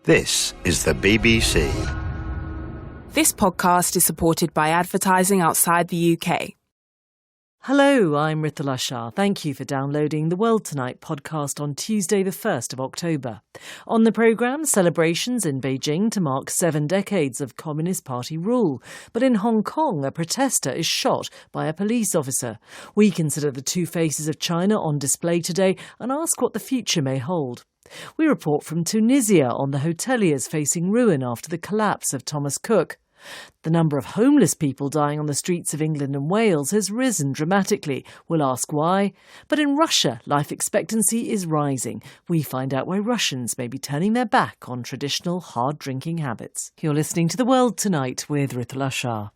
This is the BBC. This podcast is supported by advertising outside the UK. Hello, I'm Rithala Shah. Thank you for downloading the World Tonight podcast on Tuesday the 1st of October. On the programme, celebrations in Beijing to mark 7 decades of Communist Party rule. But in Hong Kong, a protester is shot by a police officer. We consider the two faces of China on display today and ask what the future may hold. We report from Tunisia on the hoteliers facing ruin after the collapse of Thomas Cook. The number of homeless people dying on the streets of England and Wales has risen dramatically. We'll ask why. But in Russia, life expectancy is rising. We find out why Russians may be turning their back on traditional hard drinking habits. You're listening to The World Tonight with Rithala Shah.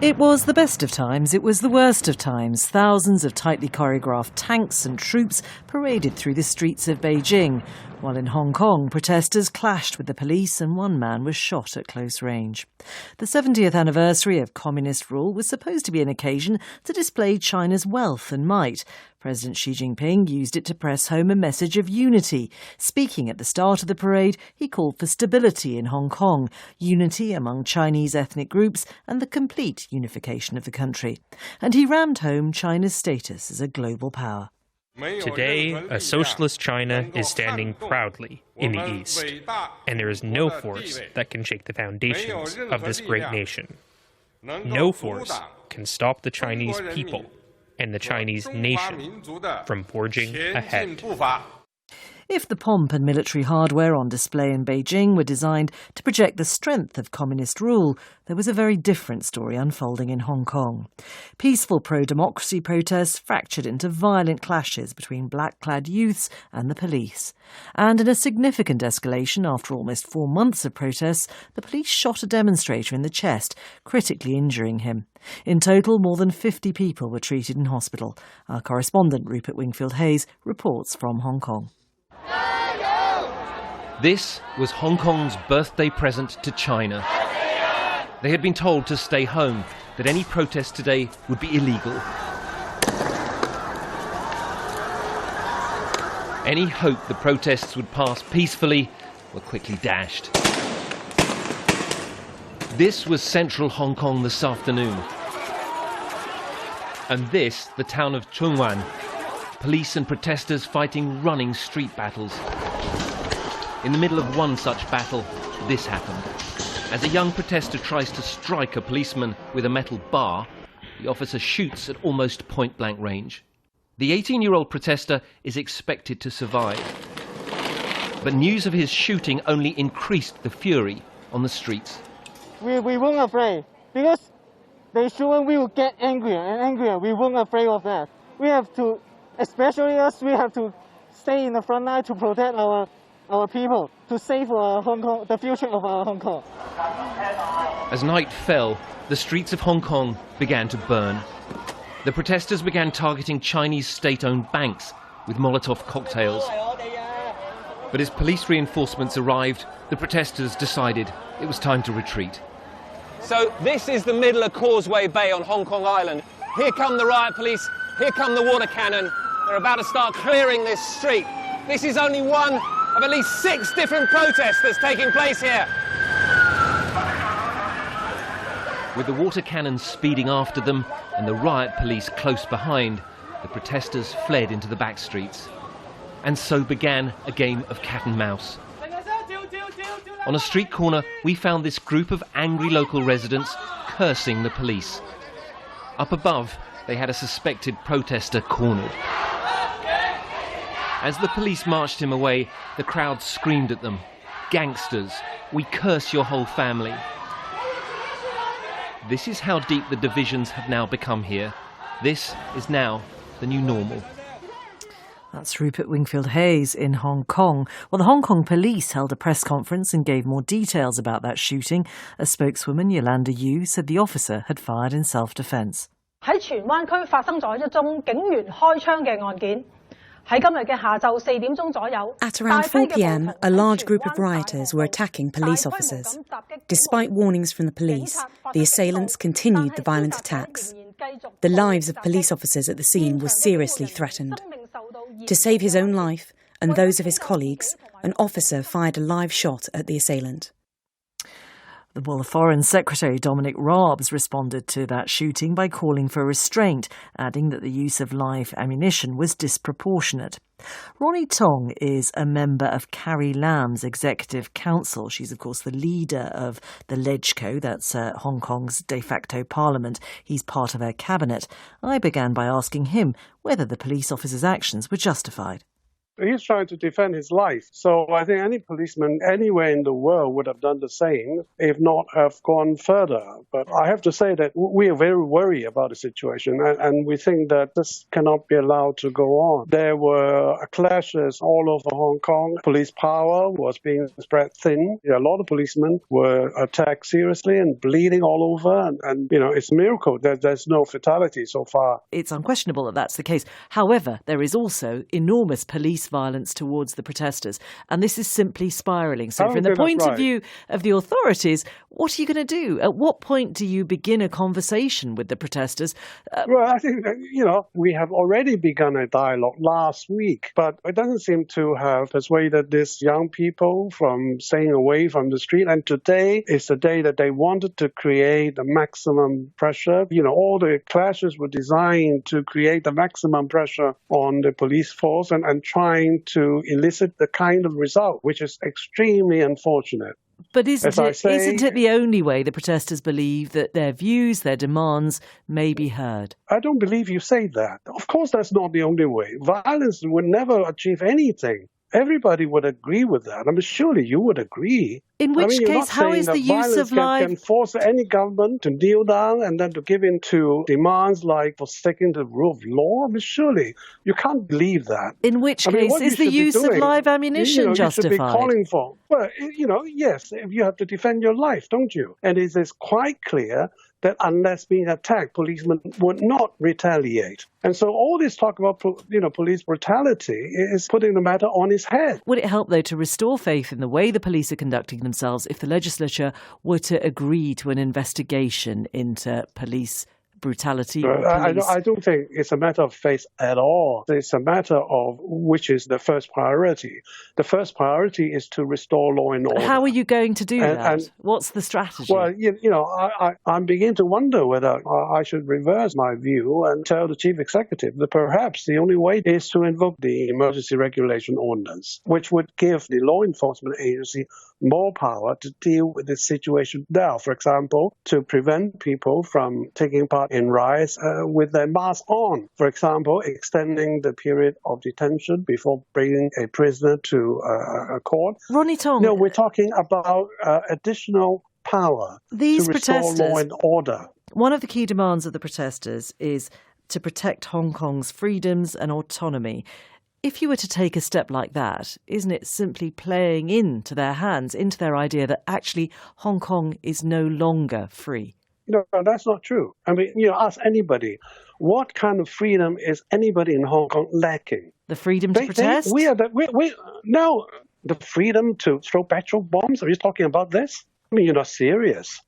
It was the best of times, it was the worst of times. Thousands of tightly choreographed tanks and troops paraded through the streets of Beijing, while in Hong Kong, protesters clashed with the police and one man was shot at close range. The 70th anniversary of communist rule was supposed to be an occasion to display China's wealth and might. President Xi Jinping used it to press home a message of unity. Speaking at the start of the parade, he called for stability in Hong Kong, unity among Chinese ethnic groups and the complete unification of the country. And he rammed home China's status as a global power. Today, a socialist China is standing proudly in the East, and there is no force that can shake the foundations of this great nation. No force can stop the Chinese people and the Chinese nation from forging ahead. If the pomp and military hardware on display in Beijing were designed to project the strength of communist rule, there was a very different story unfolding in Hong Kong. Peaceful pro-democracy protests fractured into violent clashes between black-clad youths and the police. And in a significant escalation after almost 4 months of protests, the police shot a demonstrator in the chest, critically injuring him. In total, more than 50 people were treated in hospital. Our correspondent Rupert Wingfield-Hayes reports from Hong Kong. This was Hong Kong's birthday present to China. They had been told to stay home, that any protest today would be illegal. Any hope the protests would pass peacefully were quickly dashed. This was central Hong Kong this afternoon. And this, the town of Tsuen Wan. Police and protesters fighting running street battles. In the middle of one such battle, this happened. As a young protester tries to strike a policeman with a metal bar, the officer shoots at almost point-blank range. The 18-year-old protester is expected to survive. But news of his shooting only increased the fury on the streets. We weren't afraid, because they sure will get angrier and angrier. We weren't afraid of that. We have to, especially us, we have to stay in the front line to protect our people, to save Hong Kong, the future of Hong Kong. As night fell, the streets of Hong Kong began to burn. The protesters began targeting Chinese state-owned banks with Molotov cocktails. But as police reinforcements arrived, the protesters decided it was time to retreat. So this is the middle of Causeway Bay on Hong Kong Island. Here come the riot police, here come the water cannon. They're about to start clearing this street. This is only one of at least 6 different protests that's taking place here. With the water cannons speeding after them and the riot police close behind, the protesters fled into the back streets. And so began a game of cat and mouse. On a street corner, we found this group of angry local residents cursing the police. Up above, they had a suspected protester cornered. As the police marched him away, the crowd screamed at them, "Gangsters, we curse your whole family." This is how deep the divisions have now become here. This is now the new normal. That's Rupert Wingfield-Hayes in Hong Kong. Well, the Hong Kong police held a press conference and gave more details about that shooting. A spokeswoman, Yolanda Yu, said the officer had fired in self-defence. 喺荃灣區發生咗一宗警員開槍嘅案件。喺今日嘅下晝4點鐘左右 At around 4 p.m, a large group of rioters were attacking police officers. Despite warnings from the police, the assailants continued the violent attacks. The lives of police officers at the scene were seriously threatened. To save his own life and those of his colleagues, an officer fired a live shot at the assailant. Well, the Foreign Secretary Dominic Raab's responded to that shooting by calling for restraint, adding that the use of live ammunition was disproportionate. Ronnie Tong is a member of Carrie Lam's Executive Council. She's, of course, the leader of the LegCo, that's Hong Kong's de facto parliament. He's part of her cabinet. I began by asking him whether the police officer's actions were justified. He's trying to defend his life. So I think any policeman anywhere in the world would have done the same, if not have gone further. But I have to say that we are very worried about the situation, and we think that this cannot be allowed to go on. There were clashes all over Hong Kong. Police power was being spread thin. A lot of policemen were attacked seriously and bleeding all over. And it's a miracle that there's no fatality so far. It's unquestionable that that's the case. However, there is also enormous police violence towards the protesters, and this is simply spiralling. So from the point of view of the authorities, what are you going to do? At what point do you begin a conversation with the protesters? Well, I think, we have already begun a dialogue last week, but it doesn't seem to have persuaded these young people from staying away from the street. And today is the day that they wanted to create the maximum pressure. All the clashes were designed to create the maximum pressure on the police force and trying to elicit the kind of result, which is extremely unfortunate. But isn't it the only way the protesters believe that their views, their demands may be heard? I don't believe you say that. Of course, that's not the only way. Violence would never achieve anything. Everybody would agree with that. I mean, surely you would agree. In which case, how is the use of live... can force any government to kneel down and then to give in to demands like forsaking the rule of law? I mean, surely you can't believe that. In which case, is the use of live ammunition justified? You should be calling for... Well, yes, you have to defend your life, don't you? And it is quite clear that unless being attacked, policemen would not retaliate. And so all this talk about, police brutality is putting the matter on its head. Would it help, though, to restore faith in the way the police are conducting themselves if the legislature were to agree to an investigation into police brutality? I don't think it's a matter of faith at all. It's a matter of which is the first priority. The first priority is to restore law and order. How are you going to do that? What's the strategy? Well, I'm beginning to wonder whether I should reverse my view and tell the chief executive that perhaps the only way is to invoke the emergency regulation ordinance, which would give the law enforcement agency more power to deal with the situation now. For example, to prevent people from taking part in riots with their masks on. For example, extending the period of detention before bringing a prisoner to a court. Ronnie Tong. No, we're talking about additional power to restore law and order. One of the key demands of the protesters is to protect Hong Kong's freedoms and autonomy. If you were to take a step like that, isn't it simply playing into their hands, into their idea that actually Hong Kong is no longer free? No, that's not true. I mean, ask anybody, what kind of freedom is anybody in Hong Kong lacking? The freedom to protest? No, the freedom to throw petrol bombs? Are you talking about this? I mean, you're not serious.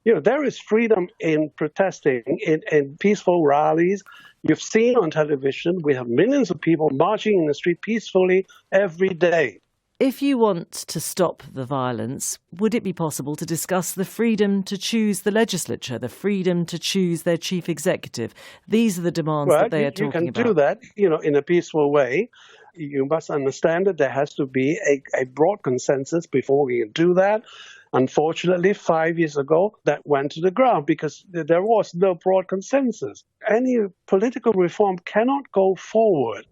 There is freedom in protesting, in peaceful rallies. You've seen on television, we have millions of people marching in the street peacefully every day. If you want to stop the violence, would it be possible to discuss the freedom to choose the legislature, the freedom to choose their chief executive? These are the demands that they are talking about. You can do that, in a peaceful way. You must understand that there has to be a broad consensus before we can do that. Unfortunately, 5 years ago, that went to the ground because there was no broad consensus. Any political reform cannot go forward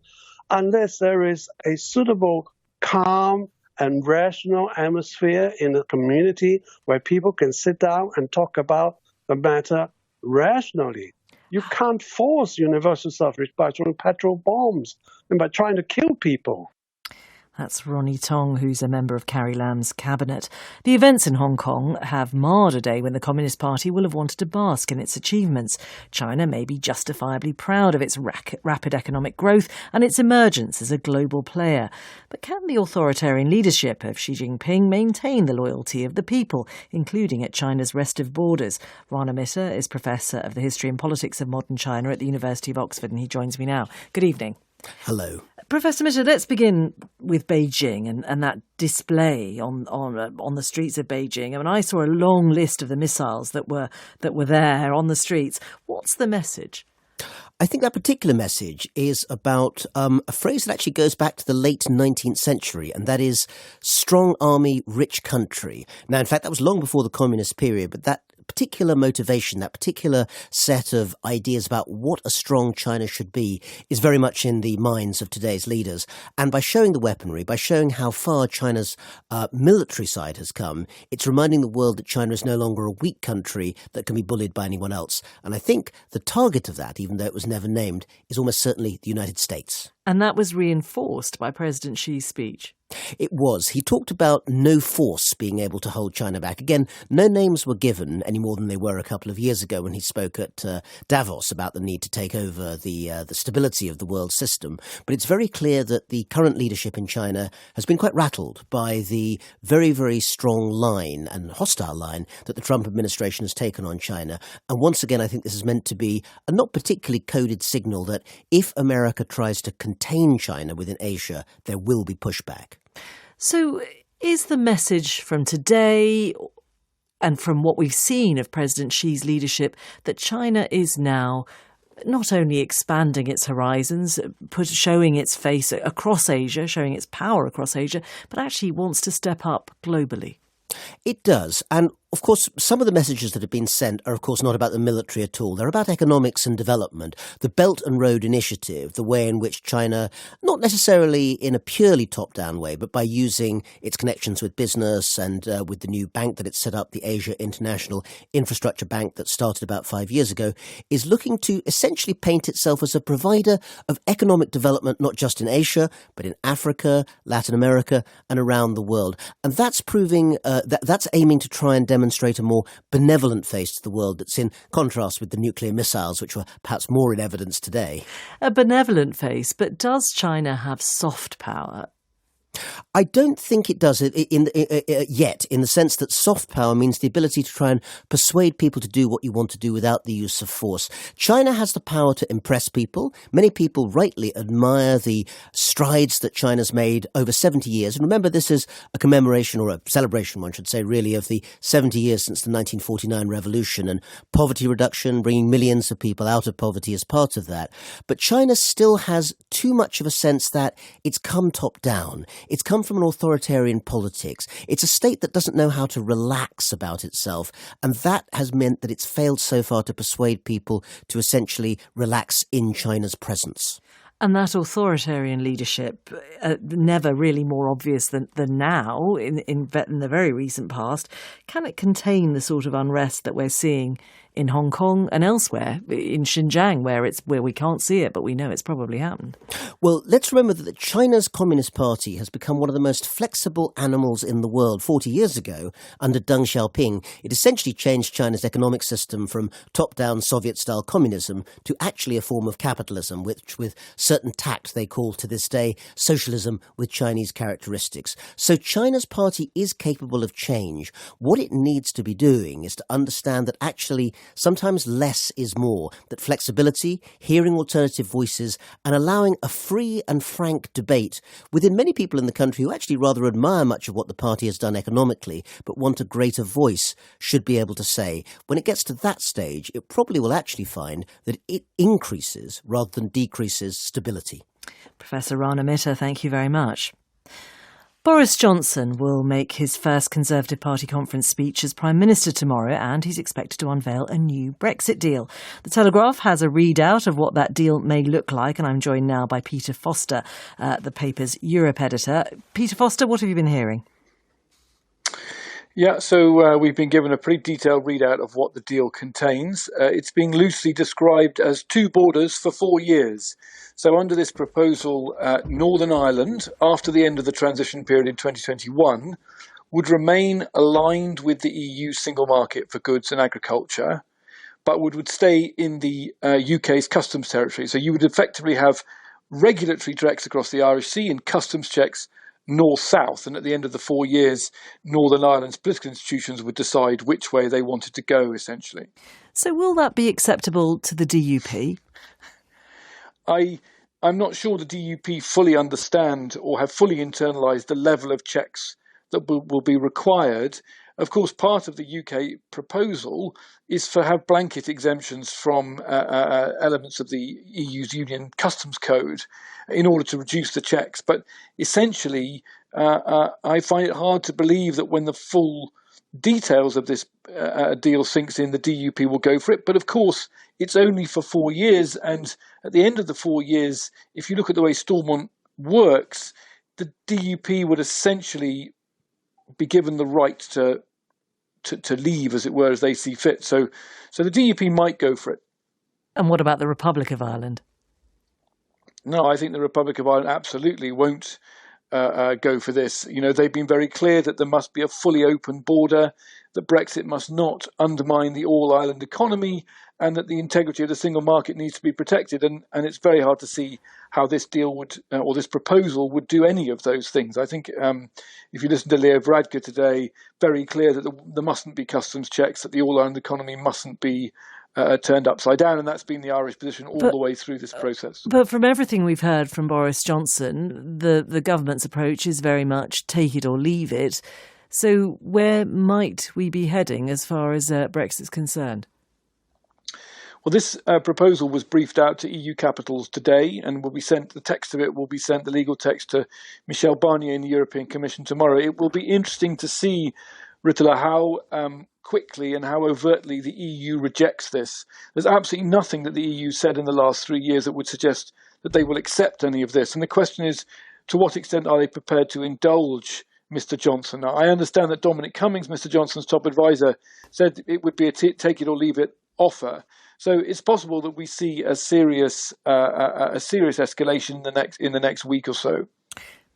unless there is a suitable, calm and rational atmosphere in the community where people can sit down and talk about the matter rationally. You can't force universal suffrage by throwing petrol bombs and by trying to kill people. That's Ronnie Tong, who's a member of Carrie Lam's cabinet. The events in Hong Kong have marred a day when the Communist Party will have wanted to bask in its achievements. China may be justifiably proud of its rapid economic growth and its emergence as a global player. But can the authoritarian leadership of Xi Jinping maintain the loyalty of the people, including at China's restive borders? Rana Mitter is Professor of the History and Politics of Modern China at the University of Oxford, and he joins me now. Good evening. Hello. Professor Mitter, let's begin with Beijing and that display on the streets of Beijing. I mean, I saw a long list of the missiles that were there on the streets. What's the message? I think that particular message is about a phrase that actually goes back to the late 19th century, and that is strong army, rich country. Now, in fact, that was long before the communist period, but that particular motivation, that particular set of ideas about what a strong China should be is very much in the minds of today's leaders. And by showing the weaponry, by showing how far China's military side has come, it's reminding the world that China is no longer a weak country that can be bullied by anyone else. And I think the target of that, even though it was never named, is almost certainly the United States. And that was reinforced by President Xi's speech. It was. He talked about no force being able to hold China back. Again, no names were given any more than they were a couple of years ago when he spoke at Davos about the need to take over the stability of the world system. But it's very clear that the current leadership in China has been quite rattled by the very, very strong line and hostile line that the Trump administration has taken on China. And once again, I think this is meant to be a not particularly coded signal that if America tries to contain China within Asia, there will be pushback. So is the message from today and from what we've seen of President Xi's leadership that China is now not only expanding its horizons, showing its face across Asia, showing its power across Asia, but actually wants to step up globally? It does. And of course, some of the messages that have been sent are, of course, not about the military at all. They're about economics and development. The Belt and Road Initiative, the way in which China, not necessarily in a purely top-down way, but by using its connections with business and with the new bank that it's set up, the Asia International Infrastructure Bank that started about 5 years ago, is looking to essentially paint itself as a provider of economic development, not just in Asia, but in Africa, Latin America, and around the world. And that's proving, that's aiming to try and demonstrate a more benevolent face to the world that's in contrast with the nuclear missiles, which were perhaps more in evidence today. A benevolent face, but does China have soft power? I don't think it does yet, in the sense that soft power means the ability to try and persuade people to do what you want to do without the use of force. China has the power to impress people. Many people rightly admire the strides that China's made over 70 years. And remember, this is a commemoration, or a celebration, one should say, really, of the 70 years since the 1949 revolution, and poverty reduction, bringing millions of people out of poverty as part of that. But China still has too much of a sense that it's come top down. It's come from an authoritarian politics. It's a state that doesn't know how to relax about itself, and that has meant that it's failed so far to persuade people to essentially relax in China's presence. And that authoritarian leadership, never really more obvious than now in the very recent past, can it contain the sort of unrest that we're seeing in Hong Kong and elsewhere, in Xinjiang, where we can't see it, but we know it's probably happened? Well, let's remember that China's Communist Party has become one of the most flexible animals in the world. 40 years ago, under Deng Xiaoping, it essentially changed China's economic system from top-down Soviet-style communism to actually a form of capitalism, which with certain tact they call to this day socialism with Chinese characteristics. So China's party is capable of change. What it needs to be doing is to understand that actually sometimes less is more, that flexibility, hearing alternative voices, and allowing a free and frank debate within many people in the country who actually rather admire much of what the party has done economically, but want a greater voice, should be able to say. When it gets to that stage, it probably will actually find that it increases rather than decreases stability. Professor Rana Mitter, thank you very much. Boris Johnson will make his first Conservative Party conference speech as Prime Minister tomorrow, and he's expected to unveil a new Brexit deal. The Telegraph has a readout of what that deal may look like, and I'm joined now by Peter Foster, the paper's Europe editor. Peter Foster, what have you been hearing? Yeah, so we've been given a pretty detailed readout of what the deal contains. It's being loosely described as 2 borders for 4 years. So under this proposal, Northern Ireland, after the end of the transition period in 2021, would remain aligned with the EU single market for goods and agriculture, but would stay in the UK's customs territory. So you would effectively have regulatory checks across the Irish Sea and customs checks north-south, and at the end of the 4 years, Northern Ireland's political institutions would decide which way they wanted to go, essentially. So will that be acceptable to the DUP? I'm not sure the DUP fully understand or have fully internalised the level of checks that will be required. Of course, part of the UK proposal is to have blanket exemptions from elements of the EU's Union Customs Code in order to reduce the checks. But essentially, I find it hard to believe that when the full details of this deal sinks in, the DUP will go for it. But of course, it's only for 4 years. And at the end of the 4 years, if you look at the way Stormont works, the DUP would essentially be given the right to leave, as it were, as they see fit. So the DUP might go for it. And what about the Republic of Ireland? No, I think the Republic of Ireland absolutely won't go for this. You know, they've been very clear that there must be a fully open border, that Brexit must not undermine the all-Ireland economy, and that the integrity of the single market needs to be protected. And it's very hard to see how this deal would, or this proposal would do any of those things. I think if you listen to Leo Varadkar today, very clear that there mustn't be customs checks, that the all-Ireland economy mustn't be turned upside down, and that's been the Irish position all the way through this process. But from everything we've heard from Boris Johnson, the government's approach is very much take it or leave it. So where might we be heading as far as Brexit's concerned? Well, this proposal was briefed out to EU capitals today and will be sent, the text of it will be sent, the legal text, to Michel Barnier in the European Commission tomorrow. It will be interesting to see, Ritala, how quickly and how overtly the EU rejects this. There's absolutely nothing that the EU said in the last 3 years that would suggest that they will accept any of this. And the question is, to what extent are they prepared to indulge Mr. Johnson? Now, I understand that Dominic Cummings, Mr. Johnson's top advisor, said it would be a take it or leave it offer. So it's possible that we see a serious escalation in the next week or so.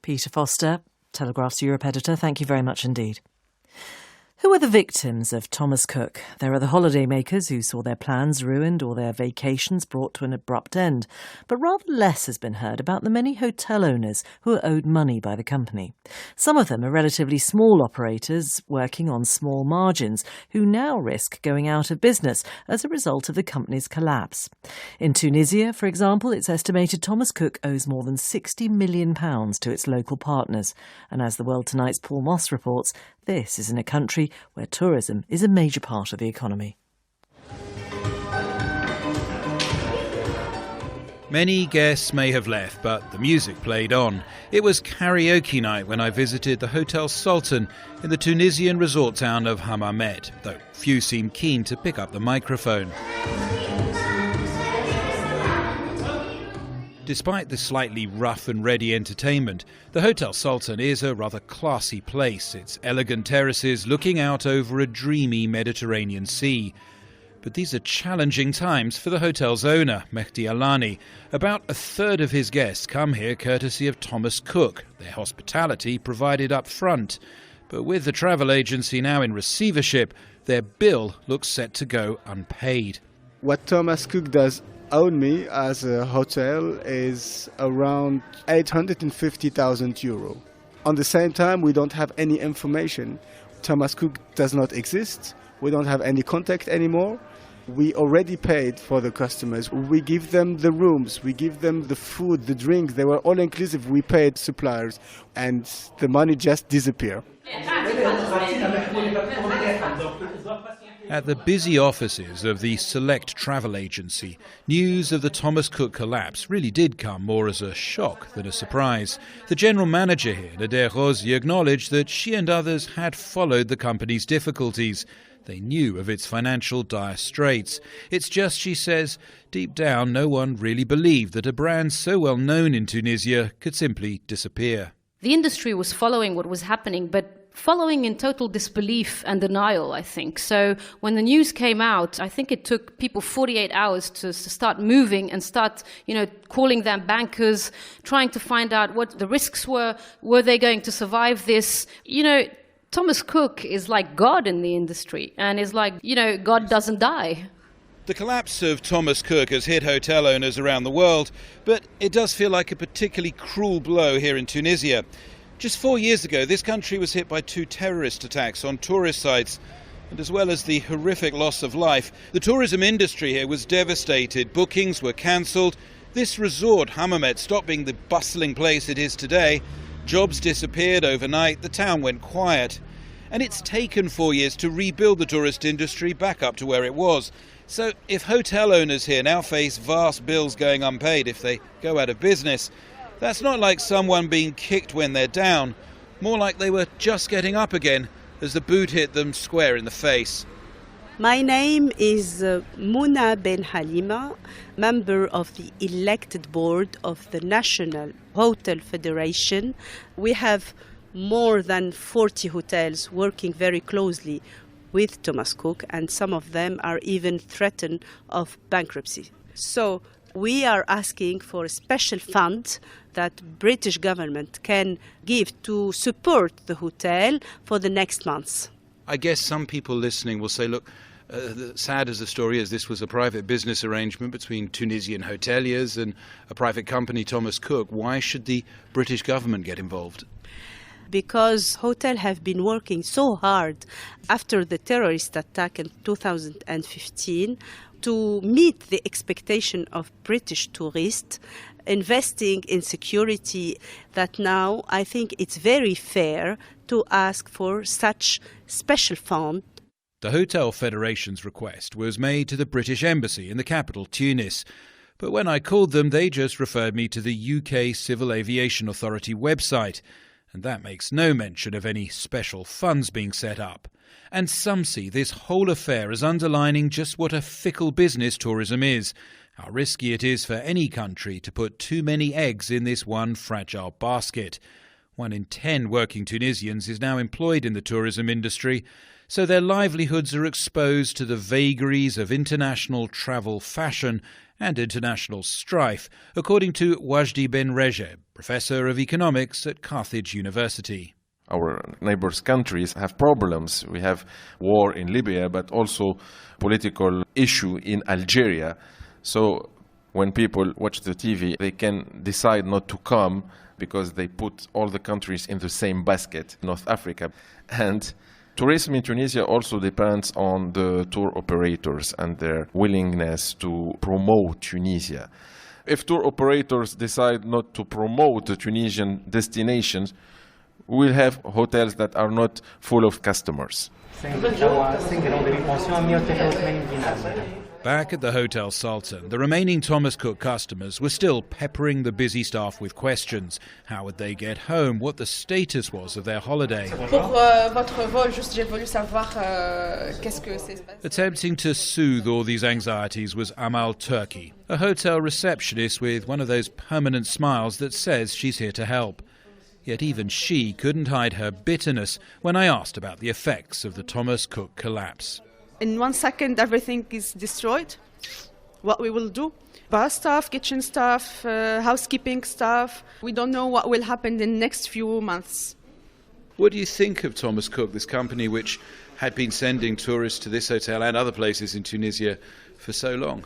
Peter Foster, Telegraph's Europe editor, thank you very much indeed. Who are the victims of Thomas Cook? There are the holidaymakers who saw their plans ruined or their vacations brought to an abrupt end. But rather less has been heard about the many hotel owners who are owed money by the company. Some of them are relatively small operators working on small margins who now risk going out of business as a result of the company's collapse. In Tunisia, for example, it's estimated Thomas Cook owes more than £60 million to its local partners. And as The World Tonight's Paul Moss reports, this is in a country where tourism is a major part of the economy. Many guests may have left, but the music played on. It was karaoke night when I visited the Hotel Sultan in the Tunisian resort town of Hammamet, though few seemed keen to pick up the microphone. Despite the slightly rough and ready entertainment, the Hotel Sultan is a rather classy place, its elegant terraces looking out over a dreamy Mediterranean sea. But these are challenging times for the hotel's owner, Mehdi Alani. About a third of his guests come here courtesy of Thomas Cook, their hospitality provided up front. But with the travel agency now in receivership, their bill looks set to go unpaid. What Thomas Cook does own me as a hotel is around 850,000 euro. On the same time, we don't have any information. Thomas Cook does not exist. We don't have any contact anymore. We already paid for the customers. We give them the rooms, we give them the food, the drinks. They were all inclusive. We paid suppliers and the money just disappeared. At the busy offices of the Select Travel Agency, news of the Thomas Cook collapse really did come more as a shock than a surprise. The general manager here, Nader Rosier, acknowledged that she and others had followed the company's difficulties. They knew of its financial dire straits. It's just, she says, deep down no one really believed that a brand so well known in Tunisia could simply disappear. The industry was following what was happening, but following in total disbelief and denial, I think. So when the news came out, I think it took people 48 hours to start moving and start, calling their bankers, trying to find out what the risks were. Were they going to survive this? Thomas Cook is like God in the industry, and is like, God doesn't die. The collapse of Thomas Cook has hit hotel owners around the world, but it does feel like a particularly cruel blow here in Tunisia. Just 4 years ago, this country was hit by 2 terrorist attacks on tourist sites, and as well as the horrific loss of life, the tourism industry here was devastated. Bookings were cancelled. This resort, Hammamet, stopped being the bustling place it is today. Jobs disappeared overnight. The town went quiet. And it's taken 4 years to rebuild the tourist industry back up to where it was. So if hotel owners here now face vast bills going unpaid if they go out of business, that's not like someone being kicked when they're down, more like they were just getting up again as the boot hit them square in the face. My name is Mouna Ben Halima, member of the elected board of the National Hotel Federation. We have more than 40 hotels working very closely with Thomas Cook, and some of them are even threatened of bankruptcy. So we are asking for a special fund that British government can give to support the hotel for the next months. I guess some people listening will say, look, sad as the story is, this was a private business arrangement between Tunisian hoteliers and a private company, Thomas Cook. Why should the British government get involved? Because hotels have been working so hard after the terrorist attack in 2015 to meet the expectation of British tourists, investing in security, that now I think it's very fair to ask for such special fund. The Hotel Federation's request was made to the British Embassy in the capital, Tunis. But when I called them, they just referred me to the UK Civil Aviation Authority website. And that makes no mention of any special funds being set up. And some see this whole affair as underlining just what a fickle business tourism is, how risky it is for any country to put too many eggs in this one fragile basket. 1 in 10 working Tunisians is now employed in the tourism industry, so their livelihoods are exposed to the vagaries of international travel fashion and international strife, according to Wajdi Ben Rejeb, Professor of Economics at Carthage University. Our neighbors' countries have problems. We have war in Libya, but also political issue in Algeria. So when people watch the TV, they can decide not to come because they put all the countries in the same basket, North Africa. And tourism in Tunisia also depends on the tour operators and their willingness to promote Tunisia. If tour operators decide not to promote the Tunisian destinations, we'll have hotels that are not full of customers. Back at the Hotel Sultan, the remaining Thomas Cook customers were still peppering the busy staff with questions. How would they get home? What the status was of their holiday? Attempting to soothe all these anxieties was Amal Turki, a hotel receptionist with one of those permanent smiles that says she's here to help. Yet even she couldn't hide her bitterness when I asked about the effects of the Thomas Cook collapse. In 1 second, everything is destroyed. What we will do? Bar staff, kitchen staff, housekeeping staff. We don't know what will happen in the next few months. What do you think of Thomas Cook, this company which had been sending tourists to this hotel and other places in Tunisia for so long?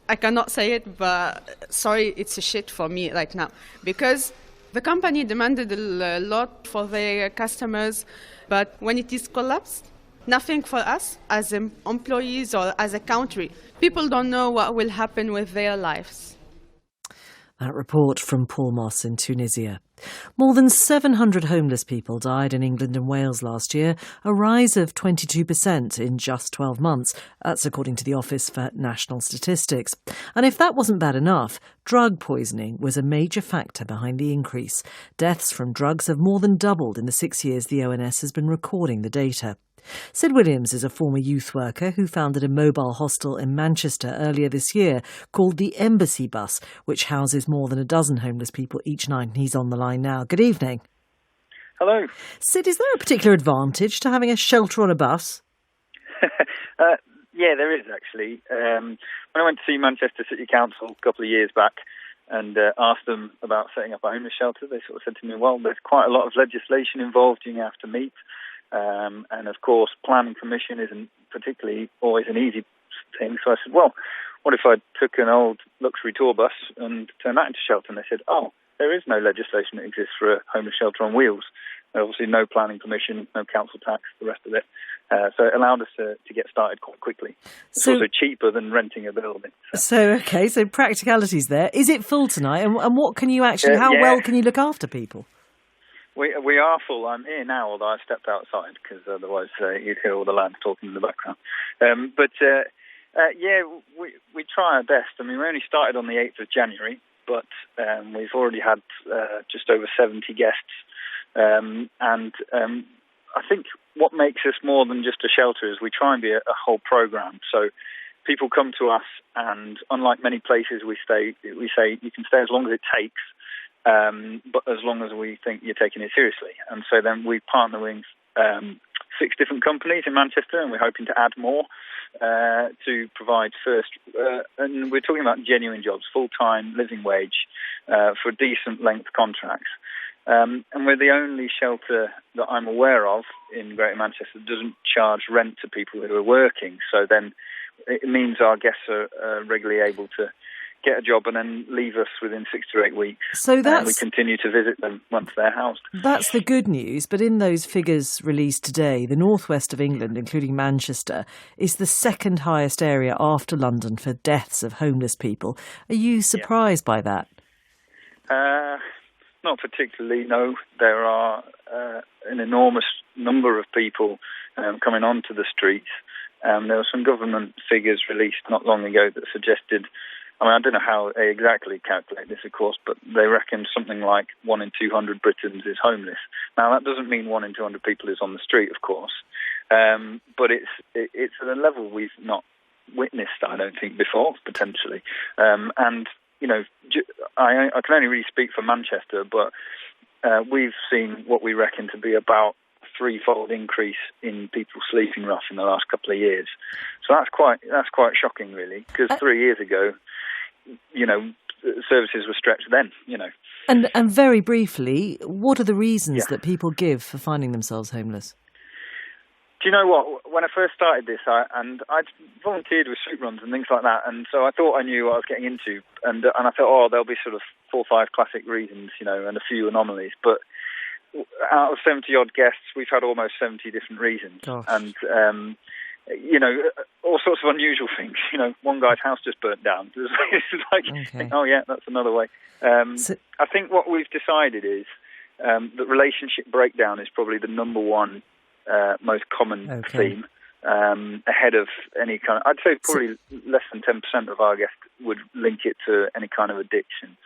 I cannot say it, but sorry, it's a shit for me right now. Because the company demanded a lot for their customers, but when it is collapsed, nothing for us as employees or as a country. People don't know what will happen with their lives. That report from Paul Moss in Tunisia. More than 700 homeless people died in England and Wales last year, a rise of 22% in just 12 months. That's according to the Office for National Statistics. And if that wasn't bad enough, drug poisoning was a major factor behind the increase. Deaths from drugs have more than doubled in the 6 years the ONS has been recording the data. Sid Williams is a former youth worker who founded a mobile hostel in Manchester earlier this year called the Embassy Bus, which houses more than a dozen homeless people each night. And he's on the line now. Good evening. Hello. Sid, is there a particular advantage to having a shelter on a bus? Yeah, there is actually. When I went to see Manchester City Council a couple of years back and asked them about setting up a homeless shelter, they sort of said to me, well, there's quite a lot of legislation involved you have to meet. And of course, planning permission isn't particularly always an easy thing. So I said, well, what if I took an old luxury tour bus and turned that into shelter? And they said, oh, there is no legislation that exists for a homeless shelter on wheels. Obviously, no planning permission, no council tax, the rest of it. So it allowed us to get started quite quickly. It's also cheaper than renting a building. So practicalities there. Is it full tonight? And what can you actually, how well can you look after people? We are full. I'm here now, although I've stepped outside because otherwise you'd hear all the lads talking in the background. We try our best. I mean, we only started on the 8th of January, but we've already had just over 70 guests. I think what makes us more than just a shelter is we try and be a whole program. So people come to us, and unlike many places we say you can stay as long as it takes, but as long as we think you're taking it seriously. And so then we partner with 6 different companies in Manchester, and we're hoping to add more to provide first. And we're talking about genuine jobs, full-time, living wage, for decent length contracts. And we're the only shelter that I'm aware of in Greater Manchester that doesn't charge rent to people who are working. So then it means our guests are regularly able to get a job and then leave us within 6 to 8 weeks. So and we continue to visit them once they're housed. That's the good news. But in those figures released today, the northwest of England, including Manchester, is the second highest area after London for deaths of homeless people. Are you surprised by that? Not particularly, no. There are an enormous number of people coming onto the streets. There were some government figures released not long ago that suggested, I mean, I don't know how they exactly calculate this, of course, but they reckon something like 1 in 200 Britons is homeless. Now, that doesn't mean 1 in 200 people is on the street, of course, but it's at a level we've not witnessed, I don't think, before, potentially. And you know, I can only really speak for Manchester, but we've seen what we reckon to be about a 3-fold increase in people sleeping rough in the last couple of years. So that's quite shocking, really, because 3 years ago, you know, services were stretched then, you know. And very briefly, what are the reasons that people give for finding themselves homeless? Do you know what? When I first started this, I'd volunteered with street runs and things like that, and so I thought I knew what I was getting into, and I thought, there'll be sort of 4 or 5 classic reasons, you know, and a few anomalies. But out of 70-odd guests, we've had almost 70 different reasons. Gosh. And, you know, all sorts of unusual things. You know, one guy's house just burnt down. It's like, oh yeah, that's another way. I think what we've decided is that relationship breakdown is probably the number one most common theme, ahead of any kind of, I'd say probably less than 10% of our guests would link it to any kind of addiction.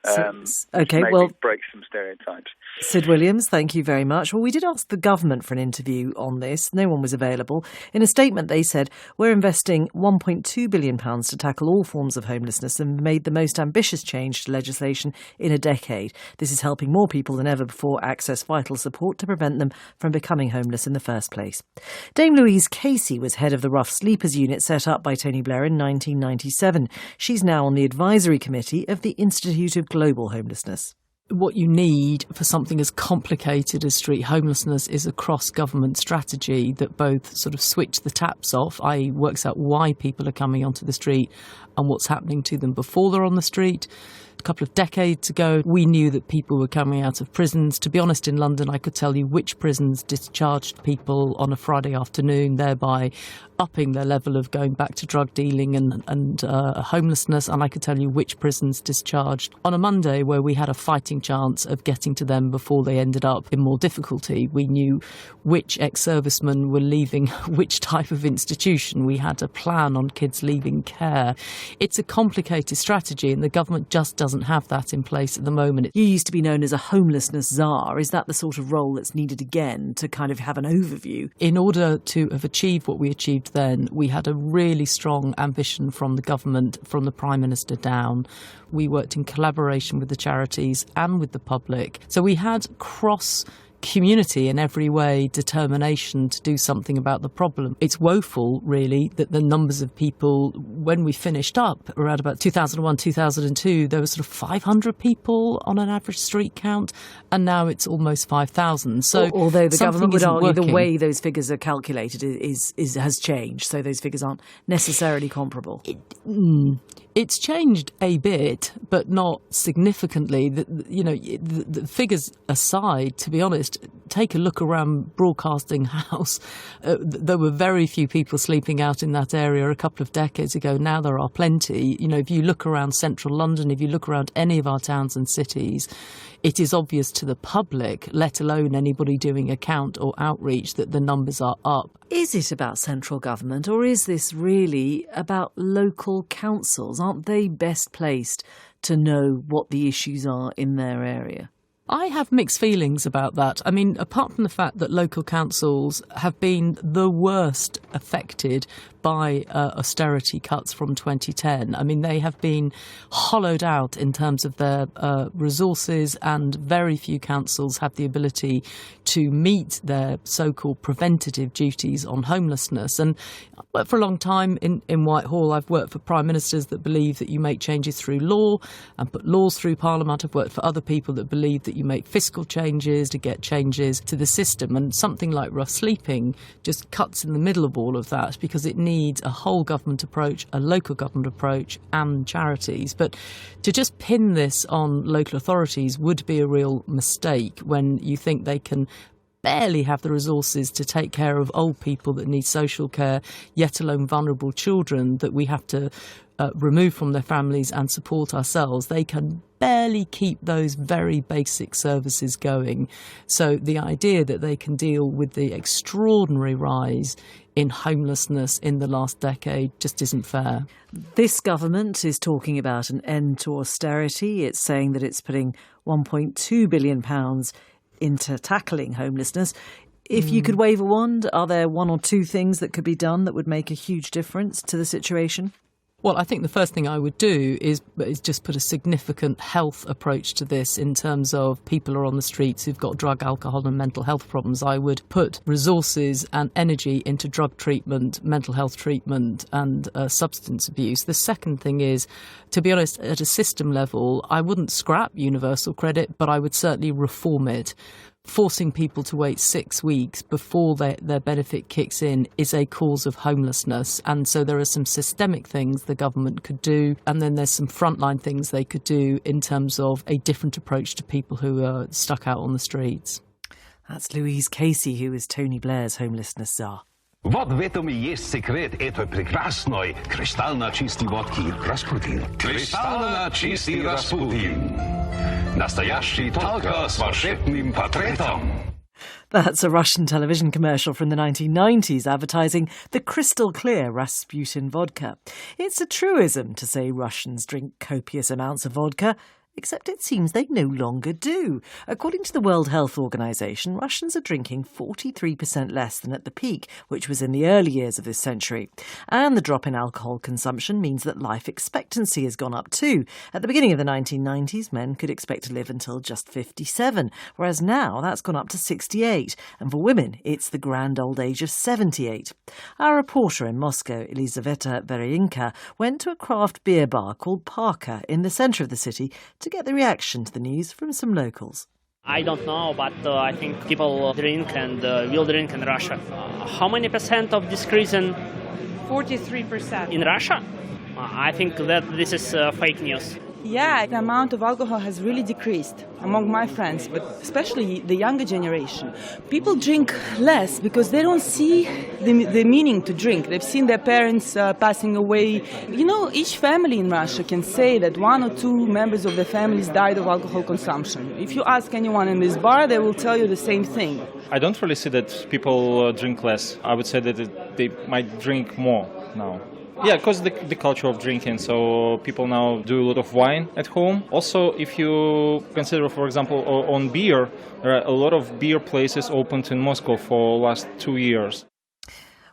Break some stereotypes. Sid Williams, thank you very much. Well, we did ask the government for an interview on this. No one was available. In a statement, they said, we're investing £1.2 billion to tackle all forms of homelessness and made the most ambitious change to legislation in a decade. This is helping more people than ever before access vital support to prevent them from becoming homeless in the first place. Dame Louise Casey was head of the Rough Sleepers unit set up by Tony Blair in 1997. She's now on the advisory committee of the Institute of Global Homelessness. What you need for something as complicated as street homelessness is a cross-government strategy that both sort of switch the taps off, i.e. works out why people are coming onto the street and what's happening to them before they're on the street. A couple of decades ago, we knew that people were coming out of prisons. To be honest, in London, I could tell you which prisons discharged people on a Friday afternoon, thereby upping their level of going back to drug dealing and homelessness. And I could tell you which prisons discharged on a Monday where we had a fighting chance of getting to them before they ended up in more difficulty. We knew which ex-servicemen were leaving which type of institution. We had a plan on kids leaving care. It's a complicated strategy, and the government just doesn't have that in place at the moment. You used to be known as a homelessness czar. Is that the sort of role that's needed again to kind of have an overview? In order to have achieved what we achieved then, we had a really strong ambition from the government, from the Prime Minister down. We worked in collaboration with the charities and with the public. So we had community in every way, determination to do something about the problem. It's woeful, really, that the numbers of people, when we finished up around about 2001, 2002, there were sort of 500 people on an average street count, and now it's almost 5,000. So although the government would argue working. The way those figures are calculated has changed, so those figures aren't necessarily comparable. It's changed a bit, but not significantly. The figures aside, to be honest, take a look around Broadcasting House. There were very few people sleeping out in that area a couple of decades ago. Now there are plenty. If you look around central London, if you look around any of our towns and cities, it is obvious to the public, let alone anybody doing account or outreach, that the numbers are up. Is it about central government, or is this really about local councils? Aren't they best placed to know what the issues are in their area? I have mixed feelings about that. I mean, apart from the fact that local councils have been the worst affected by austerity cuts from 2010. I mean, they have been hollowed out in terms of their resources, and very few councils have the ability to meet their so-called preventative duties on homelessness. And I've worked for a long time in Whitehall. I've worked for prime ministers that believe that you make changes through law and put laws through Parliament. I've worked for other people that believe that you make fiscal changes to get changes to the system. And something like rough sleeping just cuts in the middle of all of that, because it needs a whole government approach, a local government approach, and charities. But to just pin this on local authorities would be a real mistake when you think they can barely have the resources to take care of old people that need social care, yet alone vulnerable children that we have to remove from their families and support ourselves. They can barely keep those very basic services going. So the idea that they can deal with the extraordinary rise in homelessness in the last decade just isn't fair. This government is talking about an end to austerity. It's saying that it's putting £1.2 billion into tackling homelessness. If you could wave a wand, are there one or two things that could be done that would make a huge difference to the situation? Well, I think the first thing I would do is just put a significant health approach to this in terms of people are on the streets who've got drug, alcohol and mental health problems. I would put resources and energy into drug treatment, mental health treatment and substance abuse. The second thing is, to be honest, at a system level, I wouldn't scrap universal credit, but I would certainly reform it. Forcing people to wait 6 weeks before their benefit kicks in is a cause of homelessness. And so there are some systemic things the government could do, and then there's some frontline things they could do in terms of a different approach to people who are stuck out on the streets. That's Louise Casey, who is Tony Blair's homelessness czar. Вот в этом и есть секрет этой прекрасной кристально чистой водки Распутин. Кристально чистый Распутин. Настоящий только с волшебным портретом. That's a Russian television commercial from the 1990s advertising the crystal clear Rasputin vodka. It's a truism to say Russians drink copious amounts of vodka, except it seems they no longer do. According to the World Health Organization, Russians are drinking 43% less than at the peak, which was in the early years of this century. And the drop in alcohol consumption means that life expectancy has gone up too. At the beginning of the 1990s, men could expect to live until just 57, whereas now that's gone up to 68. And for women, it's the grand old age of 78. Our reporter in Moscow, Elizaveta Vereyinka, went to a craft beer bar called Parker in the centre of the city to get the reaction to the news from some locals. I don't know, but I think people drink and will drink in Russia. How many percent of this reason? 43%. In Russia? I think that this is fake news. Yeah, the amount of alcohol has really decreased among my friends, but especially the younger generation. People drink less because they don't see the meaning to drink. They've seen their parents passing away. You know, each family in Russia can say that one or two members of their families died of alcohol consumption. If you ask anyone in this bar, they will tell you the same thing. I don't really see that people drink less. I would say that they might drink more now. Yeah, because the culture of drinking, so people now do a lot of wine at home. Also, if you consider, for example, on beer, there are a lot of beer places opened in Moscow for the last 2 years.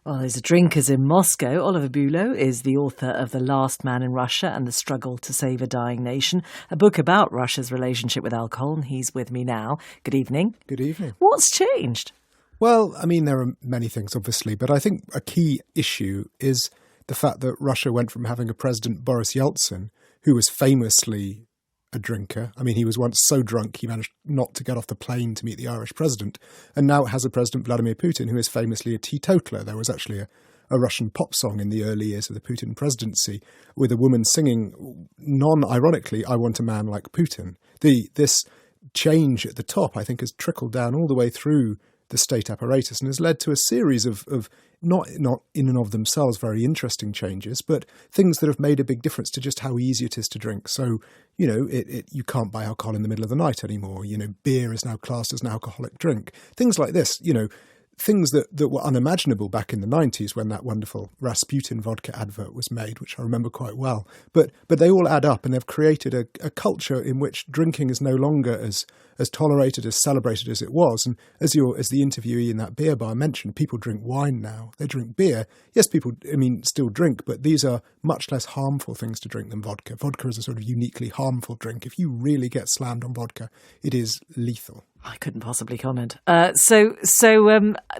Well, those are drinkers in Moscow. Oliver Bülow is the author of The Last Man in Russia and the Struggle to Save a Dying Nation, a book about Russia's relationship with alcohol, and he's with me now. Good evening. Good evening. What's changed? Well, I mean, there are many things, obviously, but I think a key issue is the fact that Russia went from having a president, Boris Yeltsin, who was famously a drinker. I mean, he was once so drunk he managed not to get off the plane to meet the Irish president. And now it has a president, Vladimir Putin, who is famously a teetotaler. There was actually a Russian pop song in the early years of the Putin presidency with a woman singing, non-ironically, "I want a man like Putin." This change at the top, I think, has trickled down all the way through the state apparatus and has led to a series of not in and of themselves very interesting changes, but things that have made a big difference to just how easy it is to drink. So, you know, you can't buy alcohol in the middle of the night anymore. You know, beer is now classed as an alcoholic drink. Things like this, you know, things that were unimaginable back in the 90s when that wonderful Rasputin vodka advert was made, which I remember quite well. But they all add up, and they've created a culture in which drinking is no longer as tolerated, as celebrated as it was. And as the interviewee in that beer bar mentioned, people drink wine now. They drink beer. Yes, people, I mean, still drink, but these are much less harmful things to drink than vodka. Vodka is a sort of uniquely harmful drink. If you really get slammed on vodka, it is lethal. I couldn't possibly comment. So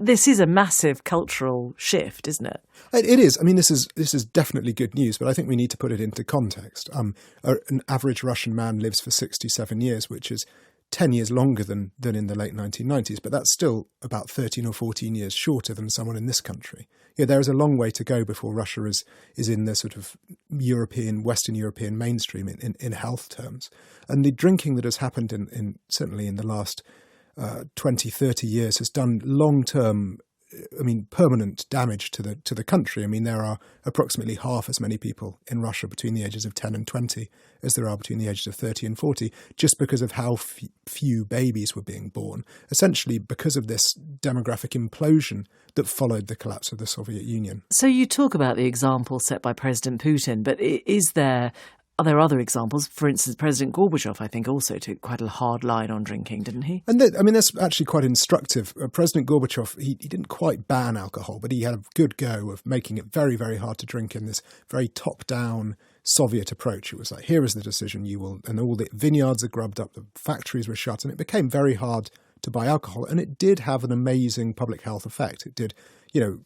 this is a massive cultural shift, isn't it? It is. I mean, this is definitely good news, but I think we need to put it into context. An average Russian man lives for 67 years, which is 10 years longer than in the late 1990s, but that's still about 13 or 14 years shorter than someone in this country. Yeah, there is a long way to go before Russia is in the sort of Western European mainstream in health terms. And the drinking that has happened in certainly in the last 20, 30 years has done long-term, permanent damage to the country. I mean, there are approximately half as many people in Russia between the ages of 10 and 20 as there are between the ages of 30 and 40, just because of how few babies were being born, essentially because of this demographic implosion that followed the collapse of the Soviet Union. So you talk about the example set by President Putin, but are there other examples? For instance, President Gorbachev, I think, also took quite a hard line on drinking, didn't he? And that's actually quite instructive. President Gorbachev, he didn't quite ban alcohol, but he had a good go of making it very, very hard to drink in this very top-down Soviet approach. It was like, here is the decision, and all the vineyards are grubbed up, the factories were shut, and it became very hard to buy alcohol. And it did have an amazing public health effect. It did,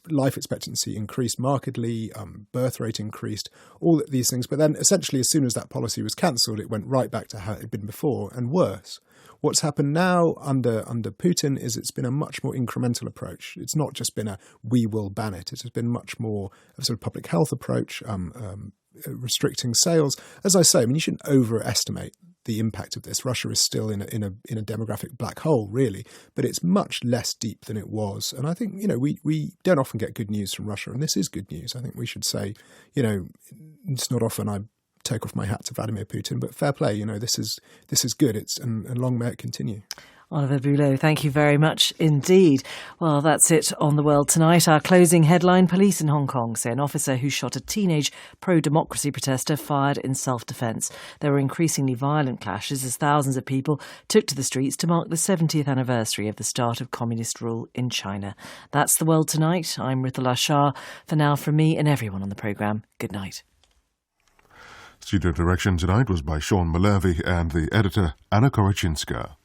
life expectancy increased markedly, birth rate increased, all these things. But then essentially, as soon as that policy was cancelled, it went right back to how it had been before and worse. What's happened now under Putin is it's been a much more incremental approach. It's not just been a we will ban it. It has been much more of a sort of public health approach, restricting sales. As I say, you shouldn't overestimate the impact of this. Russia is still in a demographic black hole, really, but it's much less deep than it was. And I think, we don't often get good news from Russia, and this is good news. I think we should say, it's not often I take off my hat to Vladimir Putin, but fair play, this is good. And long may it continue. Oliver Bülow, thank you very much indeed. Well, that's it on The World Tonight. Our closing headline: police in Hong Kong say an officer who shot a teenage pro-democracy protester fired in self-defence. There were increasingly violent clashes as thousands of people took to the streets to mark the 70th anniversary of the start of communist rule in China. That's The World Tonight. I'm Rithala Shah. For now, from me and everyone on the programme, good night. Studio direction tonight was by Sean Malervi and the editor, Anna Korachinska.